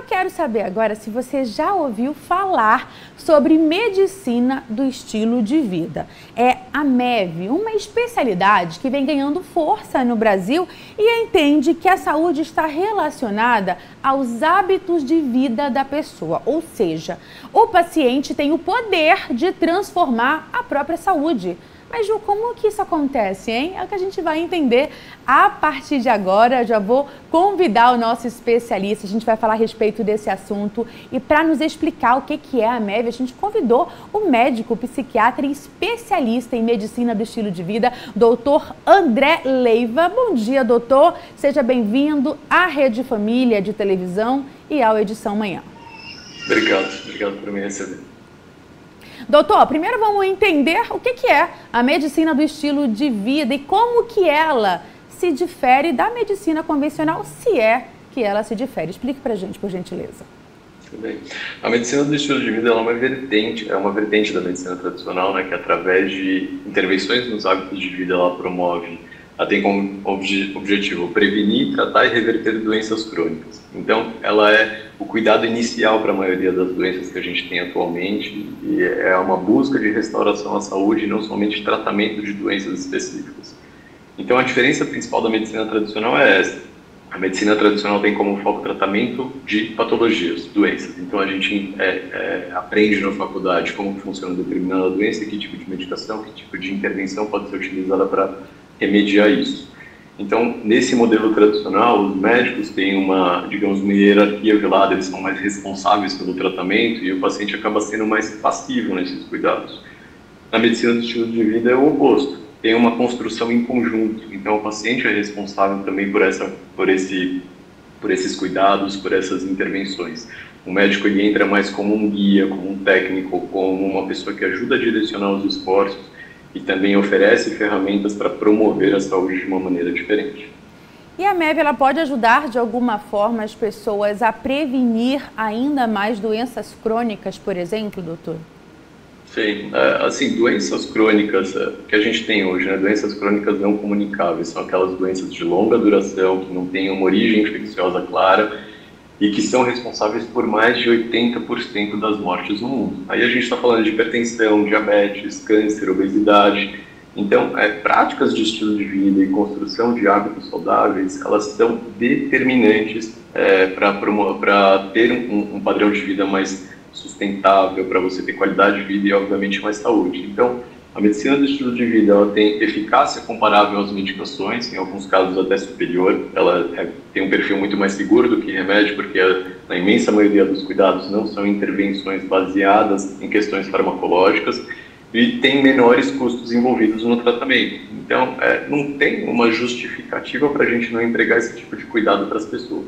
quero saber agora se você já ouviu falar sobre medicina do estilo de vida. É a MEV, uma especialidade que vem ganhando força no Brasil e entende que a saúde está relacionada aos hábitos de vida da pessoa. Ou seja, o paciente tem o poder de transformar a própria saúde. Mas, Ju, como que isso acontece, hein? É o que a gente vai entender a partir de agora. Eu já vou convidar o nosso especialista, a gente vai falar a respeito desse assunto. E para nos explicar o que é a MEV, a gente convidou o médico, psiquiatra e especialista em medicina do estilo de vida, doutor André Leiva. Bom dia, doutor. Seja bem-vindo à Rede Família de televisão e ao Edição Manhã. Obrigado por me receber. Doutor, primeiro vamos entender o que é a medicina do estilo de vida e como que ela se difere da medicina convencional, se é que ela se difere. Explique pra gente, por gentileza. Tudo bem. A medicina do estilo de vida é uma vertente da medicina tradicional, né, que através de intervenções nos hábitos de vida ela tem como objetivo prevenir, tratar e reverter doenças crônicas. Então, ela é o cuidado inicial para a maioria das doenças que a gente tem atualmente e é uma busca de restauração à saúde e não somente tratamento de doenças específicas. Então, a diferença principal da medicina tradicional é essa. A medicina tradicional tem como foco o tratamento de patologias, doenças. Então, a gente aprende na faculdade como funciona determinada doença, que tipo de medicação, que tipo de intervenção pode ser utilizada para remediar isso. Então, nesse modelo tradicional, os médicos têm uma hierarquia velada, eles são mais responsáveis pelo tratamento e o paciente acaba sendo mais passivo nesses cuidados. Na medicina do estilo de vida é o oposto, tem uma construção em conjunto, então o paciente é responsável também por esses cuidados, por essas intervenções. O médico ele entra mais como um guia, como um técnico, como uma pessoa que ajuda a direcionar os esforços, e também oferece ferramentas para promover a saúde de uma maneira diferente. E a MEV ela pode ajudar de alguma forma as pessoas a prevenir ainda mais doenças crônicas, por exemplo, doutor? Sim, assim, doenças crônicas que a gente tem hoje, né, doenças crônicas não comunicáveis, são aquelas doenças de longa duração, que não têm uma origem infecciosa clara, e que são responsáveis por mais de 80% das mortes no mundo. Aí a gente está falando de hipertensão, diabetes, câncer, obesidade. Então, práticas de estilo de vida e construção de hábitos saudáveis, elas são determinantes para ter um padrão de vida mais sustentável, para você ter qualidade de vida e, obviamente, mais saúde. Então, a medicina do estilo de vida ela tem eficácia comparável às medicações, em alguns casos até superior. Ela tem um perfil muito mais seguro do que remédio, porque na imensa maioria dos cuidados não são intervenções baseadas em questões farmacológicas e tem menores custos envolvidos no tratamento. Então, não tem uma justificativa para a gente não entregar esse tipo de cuidado para as pessoas.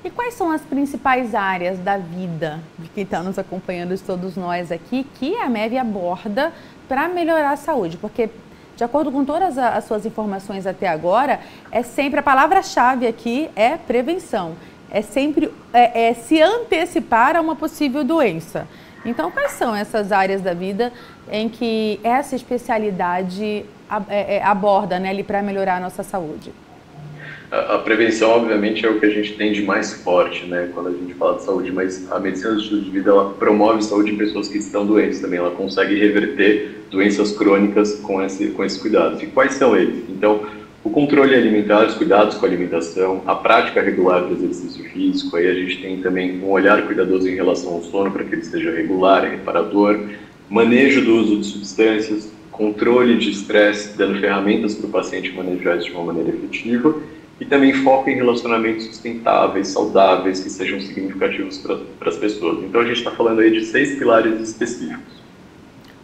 E quais são as principais áreas da vida de quem está nos acompanhando, de todos nós aqui, que a MEV aborda para melhorar a saúde? Porque, de acordo com todas as suas informações até agora, é sempre a palavra-chave aqui é prevenção. É sempre se antecipar a uma possível doença. Então, quais são essas áreas da vida em que essa especialidade aborda, né, para melhorar a nossa saúde? A prevenção, obviamente, é o que a gente tem de mais forte, né, quando a gente fala de saúde, mas a medicina do estilo de vida, ela promove saúde em pessoas que estão doentes também, ela consegue reverter doenças crônicas com esses cuidados. E quais são eles? Então, o controle alimentar, os cuidados com a alimentação, a prática regular do exercício físico, aí a gente tem também um olhar cuidadoso em relação ao sono, para que ele seja regular e reparador, manejo do uso de substâncias, controle de estresse, dando ferramentas para o paciente manejar isso de uma maneira efetiva, e também foco em relacionamentos sustentáveis, saudáveis, que sejam significativos para as pessoas. Então, a gente está falando aí de 6 pilares específicos.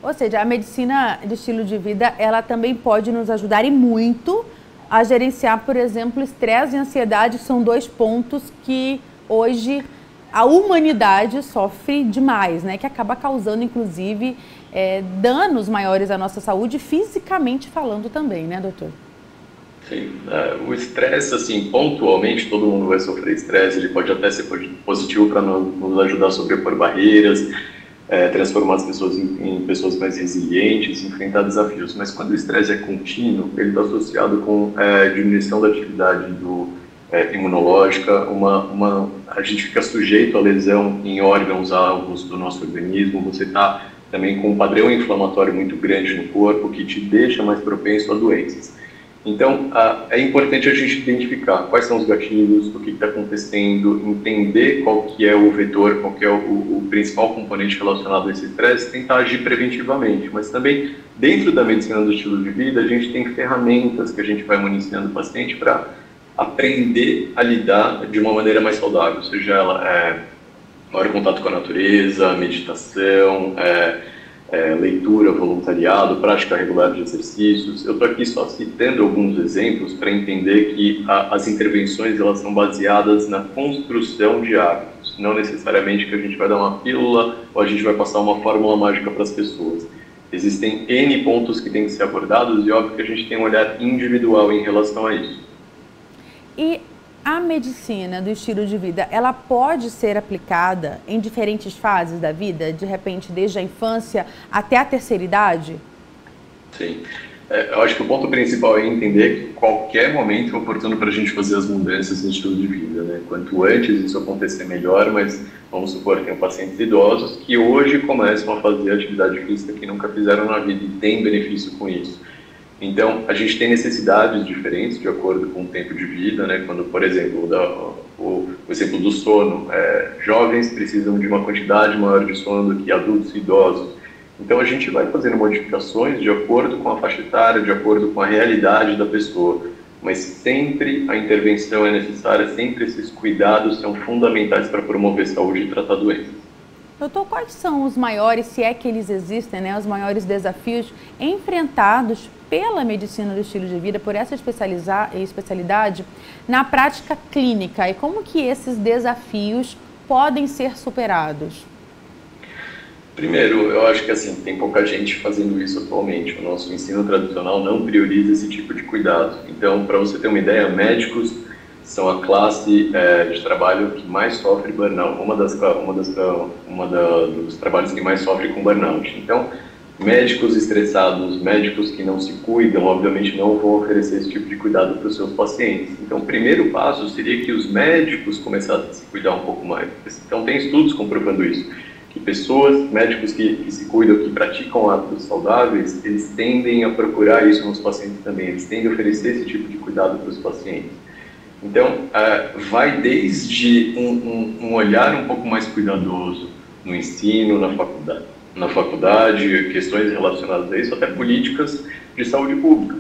Ou seja, a medicina de estilo de vida, ela também pode nos ajudar e muito a gerenciar, por exemplo, estresse e ansiedade, são 2 pontos que hoje a humanidade sofre demais, né? Que acaba causando, inclusive, danos maiores à nossa saúde, fisicamente falando também, né, doutor? Sim, o estresse, assim, pontualmente, todo mundo vai sofrer estresse, ele pode até ser positivo para nos ajudar a sobrepor barreiras, transformar as pessoas em pessoas mais resilientes, enfrentar desafios, mas quando o estresse é contínuo, ele está associado com diminuição da atividade imunológica, a gente fica sujeito a lesão em órgãos-alvos do nosso organismo, você está também com um padrão inflamatório muito grande no corpo, que te deixa mais propenso a doenças. Então, é importante a gente identificar quais são os gatilhos, o que está acontecendo, entender qual que é o vetor, qual que é o principal componente relacionado a esse estresse, tentar agir preventivamente. Mas também, dentro da medicina do estilo de vida, a gente tem ferramentas que a gente vai municiando o paciente para aprender a lidar de uma maneira mais saudável, seja ela maior contato com a natureza, meditação, leitura, voluntariado, prática regular de exercícios. Eu estou aqui só citando alguns exemplos para entender que as intervenções elas são baseadas na construção de hábitos, não necessariamente que a gente vai dar uma pílula ou a gente vai passar uma fórmula mágica para as pessoas. Existem N pontos que têm que ser abordados e óbvio que a gente tem um olhar individual em relação a isso. E a medicina do estilo de vida, ela pode ser aplicada em diferentes fases da vida, de repente desde a infância até a terceira idade? Sim. Eu acho que o ponto principal é entender que qualquer momento é oportuno para a gente fazer as mudanças no estilo de vida, né? Quanto antes isso acontecer, melhor, mas vamos supor que tem pacientes idosos que hoje começam a fazer atividade física que nunca fizeram na vida e têm benefício com isso. Então, a gente tem necessidades diferentes de acordo com o tempo de vida, né? Quando, por exemplo, o exemplo do sono, jovens precisam de uma quantidade maior de sono do que adultos e idosos. Então, a gente vai fazendo modificações de acordo com a faixa etária, de acordo com a realidade da pessoa. Mas sempre a intervenção é necessária, sempre esses cuidados são fundamentais para promover saúde e tratar doenças. Doutor, quais são os maiores, se é que eles existem, né, os maiores desafios enfrentados pela medicina do estilo de vida, por essa especialidade, na prática clínica? E como que esses desafios podem ser superados? Primeiro, eu acho que assim, tem pouca gente fazendo isso atualmente. O nosso ensino tradicional não prioriza esse tipo de cuidado. Então, para você ter uma ideia, médicos são a classe de trabalho que mais sofre burnout, dos trabalhos que mais sofre com burnout. Então, médicos estressados, médicos que não se cuidam, obviamente não vão oferecer esse tipo de cuidado para os seus pacientes. Então, o primeiro passo seria que os médicos começassem a se cuidar um pouco mais. Então, tem estudos comprovando isso, que médicos que se cuidam, que praticam hábitos saudáveis, eles tendem a procurar isso nos pacientes também, eles tendem a oferecer esse tipo de cuidado para os pacientes. Então, vai desde um olhar um pouco mais cuidadoso no ensino, na faculdade, questões relacionadas a isso, até políticas de saúde pública.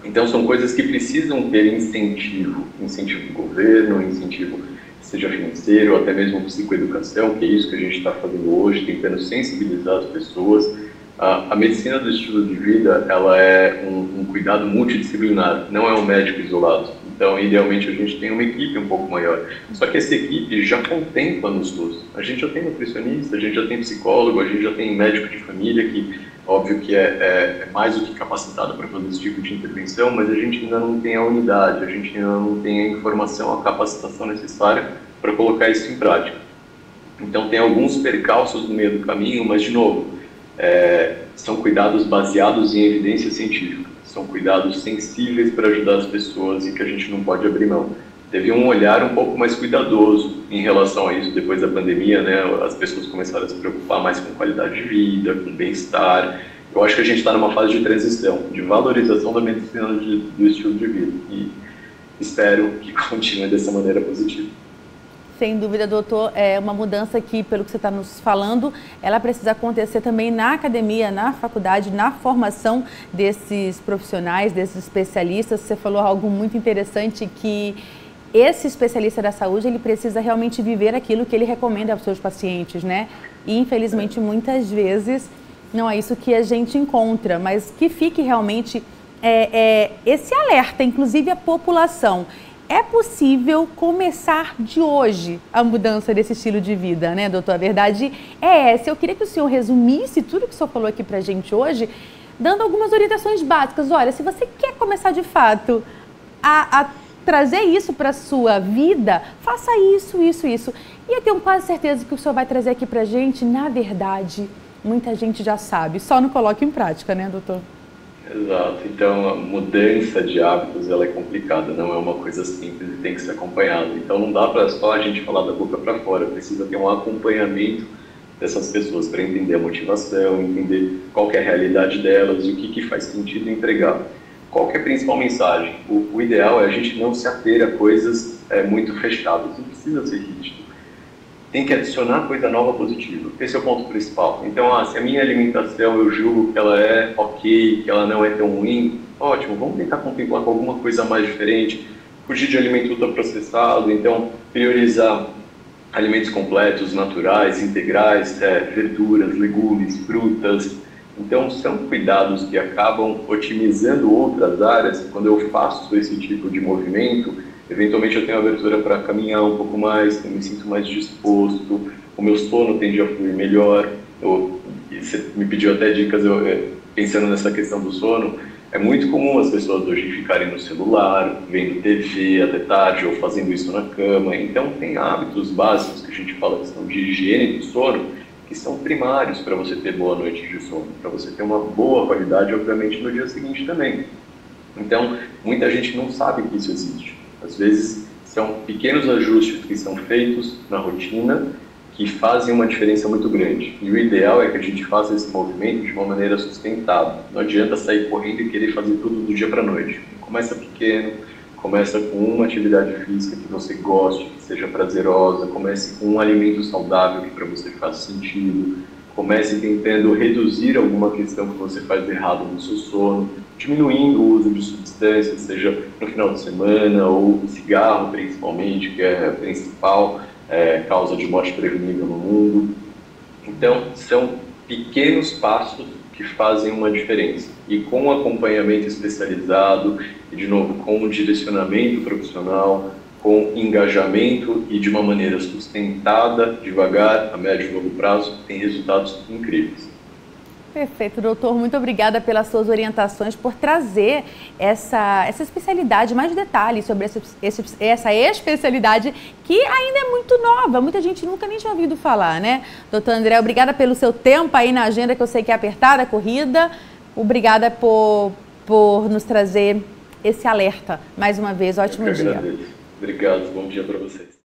Então, são coisas que precisam ter incentivo do governo, incentivo seja financeiro, ou até mesmo psicoeducação, que é isso que a gente está fazendo hoje, tentando sensibilizar as pessoas. A medicina do estilo de vida, ela é um cuidado multidisciplinar, não é um médico isolado. Então, idealmente, a gente tem uma equipe um pouco maior. Só que essa equipe já contempla no SUS. A gente já tem nutricionista, a gente já tem psicólogo, a gente já tem médico de família, que, óbvio, que é mais do que capacitado para fazer esse tipo de intervenção, mas a gente ainda não tem a unidade, a gente ainda não tem a informação, a capacitação necessária para colocar isso em prática. Então, tem alguns percalços no meio do caminho, mas, de novo, são cuidados baseados em evidência científica. São cuidados sensíveis para ajudar as pessoas e que a gente não pode abrir mão. Teve um olhar um pouco mais cuidadoso em relação a isso depois da pandemia, né? As pessoas começaram a se preocupar mais com qualidade de vida, com bem-estar. Eu acho que a gente está numa fase de transição, de valorização da medicina do estilo de vida. E espero que continue dessa maneira positiva. Sem dúvida, doutor, é uma mudança que, pelo que você está nos falando, ela precisa acontecer também na academia, na faculdade, na formação desses profissionais, desses especialistas. Você falou algo muito interessante, que esse especialista da saúde, ele precisa realmente viver aquilo que ele recomenda aos seus pacientes, né? E, infelizmente, muitas vezes não é isso que a gente encontra, mas que fique realmente esse alerta, inclusive a população. É possível começar de hoje a mudança desse estilo de vida, né, doutor? A verdade é essa. Eu queria que o senhor resumisse tudo que o senhor falou aqui pra gente hoje, dando algumas orientações básicas. Olha, se você quer começar de fato a trazer isso para a sua vida, faça isso, isso, isso. E eu tenho quase certeza que o senhor vai trazer aqui pra gente, na verdade, muita gente já sabe, só não coloca em prática, né, doutor? Exato. Então, a mudança de hábitos ela é complicada, não é uma coisa simples e tem que ser acompanhada. Então, não dá para só a gente falar da boca para fora, precisa ter um acompanhamento dessas pessoas para entender a motivação, entender qual que é a realidade delas e o que faz sentido entregar. Qual que é a principal mensagem? O ideal é a gente não se ater a coisas muito fechadas, não precisa ser rígido. Tem que adicionar coisa nova positiva. Esse é o ponto principal. Então, se a minha alimentação eu julgo que ela é ok, que ela não é tão ruim, ótimo, vamos tentar contemplar com alguma coisa mais diferente, fugir de alimento ultraprocessado, então priorizar alimentos completos, naturais, integrais, verduras, legumes, frutas. Então, são cuidados que acabam otimizando outras áreas. Quando eu faço esse tipo de movimento, eventualmente eu tenho abertura para caminhar um pouco mais, eu me sinto mais disposto, o meu sono tende a fluir melhor. Você me pediu até dicas, pensando nessa questão do sono, é muito comum as pessoas hoje ficarem no celular, vendo TV até tarde ou fazendo isso na cama. Então, tem hábitos básicos que a gente fala que são de higiene do sono, que são primários para você ter boa noite de sono, para você ter uma boa qualidade, obviamente, no dia seguinte também. Então, muita gente não sabe que isso existe. Às vezes, são pequenos ajustes que são feitos na rotina que fazem uma diferença muito grande. E o ideal é que a gente faça esse movimento de uma maneira sustentável. Não adianta sair correndo e querer fazer tudo do dia para a noite. Começa pequeno, começa com uma atividade física que você goste, que seja prazerosa, comece com um alimento saudável que para você faça sentido, comece tentando reduzir alguma questão que você faz errado no seu sono, diminuindo o uso de substâncias, seja no final de semana ou cigarro principalmente, que é a principal causa de morte prevenível no mundo. Então, são pequenos passos que fazem uma diferença. E com acompanhamento especializado, e de novo, com direcionamento profissional, com engajamento e de uma maneira sustentada, devagar, a médio e longo prazo, tem resultados incríveis. Perfeito, doutor. Muito obrigada pelas suas orientações, por trazer essa especialidade, mais detalhes sobre essa especialidade que ainda é muito nova. Muita gente nunca nem tinha ouvido falar, né? Doutor André, obrigada pelo seu tempo aí na agenda, que eu sei que é apertada, corrida. Obrigada por nos trazer esse alerta. Mais uma vez, ótimo dia. Obrigado, bom dia para vocês.